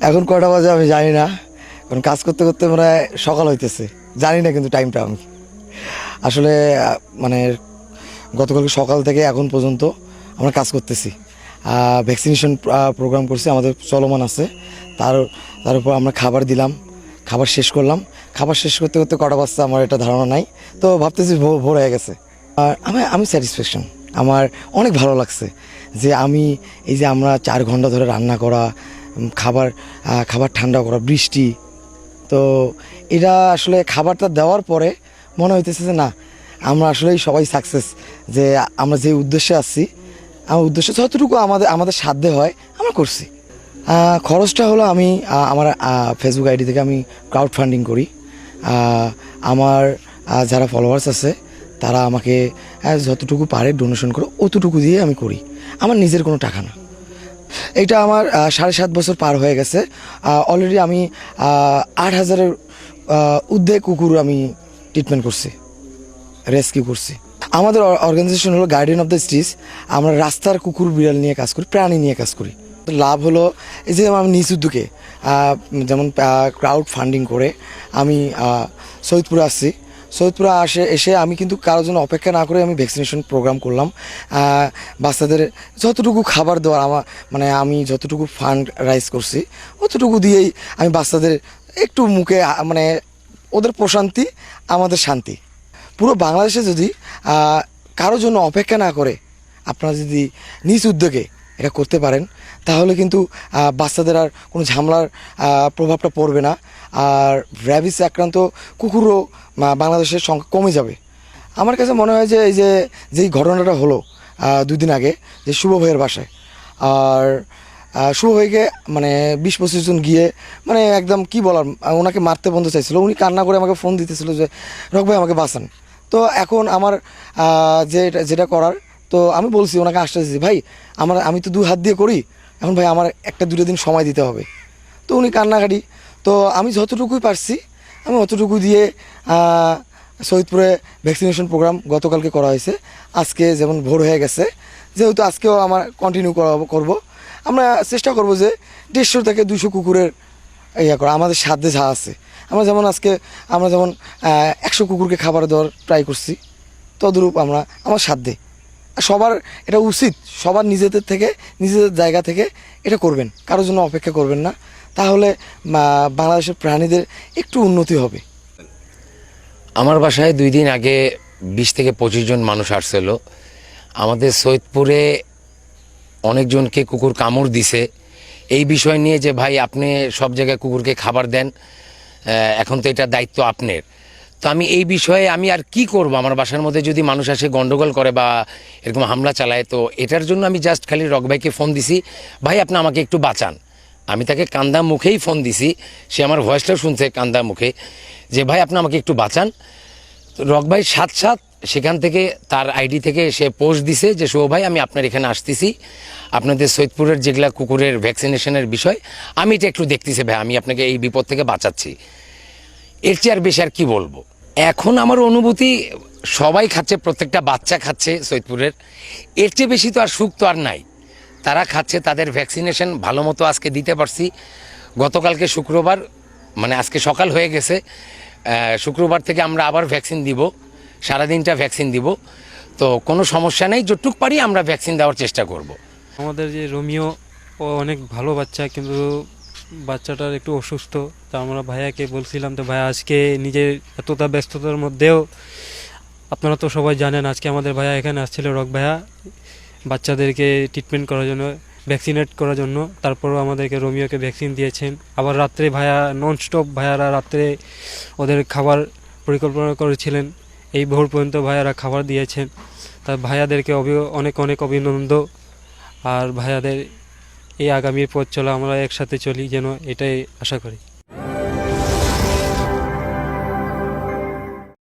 এখন কটা বাজে আমি জানি না, কারণ কাজ করতে করতে প্রায় সকাল হইতেছে, জানি না কিন্তু টাইমটা আমি আসলে মানে গতকালকে সকাল থেকে এখন পর্যন্ত আমরা কাজ করতেছি। ভ্যাকসিনেশন প্রোগ্রাম করছি, আমাদের চলমান আছে। তার তার উপর আমরা খাবার দিলাম, খাবার শেষ করলাম। খাবার শেষ করতে করতে কটা বাজছে আমার এটা ধারণা নাই, তো ভাবতেছি ভোর হয়ে গেছে। আর আমি স্যাটিসফ্যাকশন, আমার অনেক ভালো লাগছে যে আমি এই যে আমরা 4 ঘন্টা ধরে রান্না করা, খাবার খাবার ঠান্ডা করা, বৃষ্টি, তো এটা আসলে খাবারটা দেওয়ার পরে মনে হইতেছে যে না, আমরা আসলেই সবাই সাকসেস, যে আমরা যে উদ্দেশ্যে আসছি, আমার উদ্দেশ্য যতটুকু আমাদের সাধ্যে হয় আমরা করছি। খরচটা হলো আমি আমার ফেসবুক আইডি থেকে আমি ক্রাউড ফান্ডিং করি। আমার যারা ফলোয়ার্স আছে তারা আমাকে যতটুকু পারে ডোনেশন করে অতটুকু দিয়ে আমি করি, আমার নিজের কোনো টাকা না। এটা আমার 7.5 বছর পার হয়ে গেছে। অলরেডি আমি 8,000-এর ঊর্ধ্বে কুকুর আমি ট্রিটমেন্ট করছি, রেস্কিউ করছি। আমাদের অর্গানাইজেশন হলো গার্ডিয়ান অফ দ্য স্ট্রিটস। আমরা রাস্তার কুকুর বিড়াল নিয়ে কাজ করি, প্রাণী নিয়ে কাজ করি। লাভ হলো এই যে আমি নিজ উদ্যোগে যেমন ক্রাউড ফান্ডিং করে আমি সৈয়দপুরে আসছি। সৈয়দপুরে এসে আমি কিন্তু কারোর জন্য অপেক্ষা না করে আমি ভ্যাকসিনেশন প্রোগ্রাম করলাম। বাচ্চাদের যতটুকু খাবার দেওয়ার মানে আমি যতটুকু ফান্ড রাইজ করছি অতটুকু দিয়েই আমি বাচ্চাদের একটু মুখে মানে ওদের প্রশান্তি, আমাদের শান্তি। পুরো বাংলাদেশে যদি কারোর জন্য অপেক্ষা না করে আপনারা যদি নিজ উদ্যোগে এটা করতে পারেন, তাহলে কিন্তু বাচ্চাদের আর কোনো ঝামেলার প্রভাবটা পড়বে না। আর র্যাবিস আক্রান্ত কুকুরও বাংলাদেশের সংখ্যা কমে যাবে। আমার কাছে মনে হয় যে এই যেই ঘটনাটা হলো 2 দিন আগে, যে শুভ ভাইয়ের বাসায়, আর শুভ ভাইকে মানে 20-25 জন গিয়ে মানে একদম কি বলার, ওনাকে মারতে বন্ধ চাইছিল। উনি কান্না করে আমাকে ফোন দিতেছিল যে রক ভাই আমাকে বাঁচান। তো এখন আমার যেটা করার, তো আমি বলছি ওনাকে আশ্বাস দিচ্ছি, ভাই আমি তো 2 হাত দিয়ে করি, এখন ভাই আমার 1-2 দিন সময় দিতে হবে। তো উনি কান্নাকাটি, তো আমি যতটুকুই পারছি আমি অতটুকু দিয়ে সৈয়দপুরে ভ্যাকসিনেশন প্রোগ্রাম গতকালকে করা হয়েছে। আজকে যেমন ভোর হয়ে গেছে, যেহেতু আজকেও আমার কন্টিনিউ করব। আমরা চেষ্টা করব যে 150 থেকে 200 কুকুরের করা আমাদের সাধ্যে যা আছে। আমরা যেমন 100 কুকুরকে খাবার দেওয়ার ট্রাই করছি, তদরূপ আমার সাধ্যে। সবার এটা উচিত, সবার নিজেদের জায়গা থেকে এটা করবেন, কারোর জন্য অপেক্ষা করবেন না, তাহলে বাংলাদেশের প্রাণীদের একটু উন্নতি হবে। আমার বাসায় 2 দিন আগে 20 থেকে 25 জন মানুষ আসছিল। আমাদের সৈয়দপুরে অনেকজনকে কুকুর কামড় দিছে। এই বিষয় নিয়ে যে ভাই আপনি সব জায়গায় কুকুরকে খাবার দেন, এখন তো এটা দায়িত্ব আপনার। তো আমি এই বিষয়ে আমি আর কি করব, আমার বাসার মধ্যে যদি মানুষ আসে গন্ডগোল করে বা এরকম হামলা চালায়, তো এটার জন্য আমি জাস্ট খালি রক ভাইকে ফোন দিছি, ভাই আপনি আমাকে একটু বাঁচান। আমি তাকে কান্দা মুখেই ফোন দিছি, সে আমার ভয়েসটাও শুনছে কান্দা মুখে, যে ভাই আপনি আমাকে একটু বাঁচান। রক ভাই সাথ সেখান থেকে তার আইডি থেকে সে পোস্ট দিছে যে শুভ ভাই আমি আপনার এখানে আসতেছি, আপনাদের সৈয়দপুরের যেগুলা কুকুরের ভ্যাকসিনেশনের বিষয় আমি এটা একটু দেখতেছি ভাই, আমি আপনাকে এই বিপদ থেকে বাঁচাচ্ছি। এর চেয়ে আর বেশি আর কি বলবো। এখন আমার অনুভূতি, সবাই খাচ্ছে, প্রত্যেকটা বাচ্চা খাচ্ছে সৈয়দপুরের, এর চেয়ে বেশি তো আর সুখ তো আর নাই। তারা খাচ্ছে, তাদের ভ্যাকসিনেশন ভালো মতো আজকে দিতে পারছি। গতকালকে শুক্রবার, মানে আজকে সকাল হয়ে গেছে, শুক্রবার থেকে আমরা আবার ভ্যাকসিন দিব, সারাদিনটা ভ্যাকসিন দিব। তো কোনো সমস্যা নেই, যতটুক পারি আমরা ভ্যাকসিন দেওয়ার চেষ্টা করব। আমাদের যে রোমিও, ও অনেক ভালো বাচ্চা, কিন্তু বাচ্চাটার একটু অসুস্থ। তা আমরা ভাইয়াকে বলছিলাম, তো ভাইয়া আজকে নিজের এতটা ব্যস্ততার মধ্যেও, আপনারা তো সবাই জানেন, আজকে আমাদের ভাইয়া এখানে আসছিল, রক ভাইয়া, বাচ্চাদেরকে ট্রিটমেন্ট করার জন্য, ভ্যাকসিনেট করার জন্য। তারপরও আমাদেরকে রোমিওকে ভ্যাকসিন দিয়েছেন। আবার রাত্রে ভাইয়া ননস্টপ, ভাইয়ারা রাত্রে ওদের খাবার পরিকল্পনা করেছিলেন, এই ভোর পর্যন্ত ভাইয়ারা খাবার দিয়েছেন। তার ভাইয়াদেরকে অনেক অনেক অভিনন্দন। আর ভাইয়াদের এই আগামী পথ চলা আমরা একসাথে চলি যেন, এটাই আশা করি।